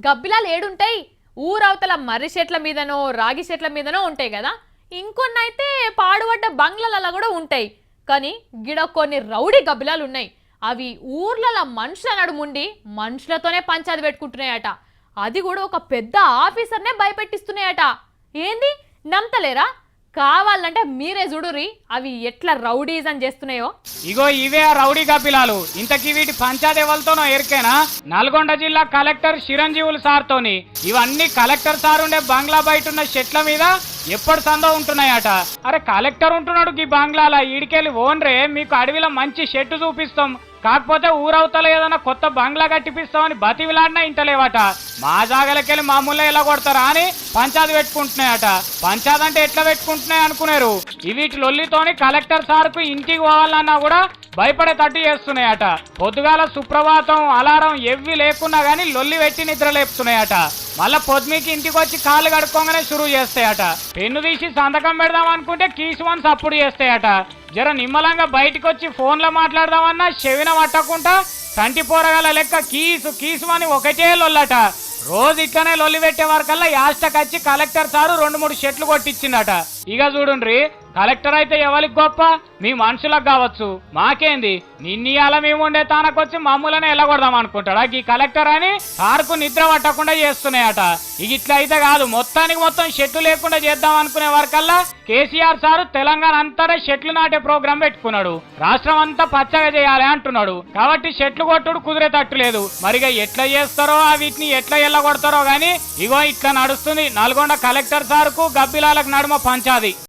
గబ్బిలాలు ఏడుంటాయి? ఊరవతల మర్రి చెట్ల మీదనో రాగి చెట్ల మీదనో ఉంటాయి కదా. ఇంకొన్ని అయితే పాడుపడ్డ బంగ్లాలలో కూడా ఉంటాయి. కానీ గిడ కొన్ని రౌడీ గబ్బిలాలు ఉన్నాయి. అవి ఊర్లలో మనుషుల నడుముండి మనుషులతోనే పంచాది పెట్టుకుంటున్నాయట. అది కూడా ఒక పెద్ద ఆఫీసర్నే భయపెట్టిస్తున్నాయట. ఏంది నమ్మతలేరా? కావాలంటే మీరే చూడురి అవి ఎట్లా రౌడీజం చేస్తున్నాయో. ఇగో ఇవే ఆ రౌడీ గబ్బిలాలు. ఇంతకీ వీటి పంచాయతీ ఎవరితోనో ఎరికేనా? నల్గొండ జిల్లా కలెక్టర్ చిరంజీవులు సార్తోని. ఇవన్నీ కలెక్టర్ సార్ ఉండే బంగ్లా బయట ఉన్న చెట్ల మీద ఎప్పటి సందో ఉంటున్నాయట. అరే కలెక్టర్ ఉంటున్నాడు ఈ బంగ్లాల, ఈడికెళ్ళి ఓన్రే మీకు అడవిలో మంచి షెట్టు చూపిస్తాం, కాకపోతే ఊరవతల ఏదైనా కొత్త బంగ్లా కట్టిపిస్తామని బతివిలాడినా ఇంటలేవట. మా జాగలకెళ్ళి మామూలుగా ఎలా కొడతారా అని పంచాది పెట్టుకుంటున్నాయట. పంచాది అంటే ఎట్లా పెట్టుకుంటున్నాయి అనుకున్నారు. వీటి లొల్లితోని కలెక్టర్ సార్కు ఇంటికి పోవాలన్నా కూడా భయపడేటట్టు చేస్తున్నాయట. పొద్దుగాల సుప్రభాతం అలారం ఎవ్వి లేకున్నా గానీ లొల్లి పెట్టి నిద్ర లేపుతున్నాయట. మళ్ళా పొద్దుమికి ఇంటికి వచ్చి కాళ్ళు కడుక్కోగానే షురూ చేస్తాయట. పెన్ను తీసి సంతకం పెడదాం అనుకుంటే కీసుమని సప్పుడు చేస్తాయట. జర నిమ్మలంగా బయటకు వచ్చి ఫోన్లో మాట్లాడదామన్నా చెవిన పట్టకుండా కంటి పోరగాల లెక్క కీసు కీసుమని ఒకటే లొల్లట. రోజు ఇట్లనే లొల్లి పెట్టే వరకల్లా యాస్టకొచ్చి కలెక్టర్ సారు 2-3 షెట్లు కొట్టించిందట. ఇక చూడుండ్రి, కలెక్టర్ అయితే ఎవరికి గొప్ప? మీ మనుషులకు కావచ్చు, మాకేంది? నిన్నీయాల మేము ఉండే తానకొచ్చి మమ్మల్ని ఎల్లగొడదాం అనుకుంటాడా ఈ కలెక్టర్ అని సార్కు నిద్ర పట్టకుండా చేస్తున్నాయట. ఇక ఇట్లా అయితే కాదు, మొత్తానికి మొత్తం షెట్లు లేకుండా చేద్దాం అనుకునే వరకల్లా కేసీఆర్ సారు తెలంగాణ అంతా షెట్లు నాటే ప్రోగ్రాం పెట్టుకున్నాడు. రాష్ట్రం అంతా పచ్చగా చేయాలి అంటున్నాడు. కాబట్టి షెట్లు కొట్టుడు కుదిరేటట్టు లేదు. మరిగా ఎట్లా చేస్తారో వీటిని ఎట్లా ఎల్లగొడతారో గానీ ఇగో ఇట్లా నడుస్తుంది నల్గొండ కలెక్టర్ సార్కు గబ్బిలాలకు నడుమ పంచాది.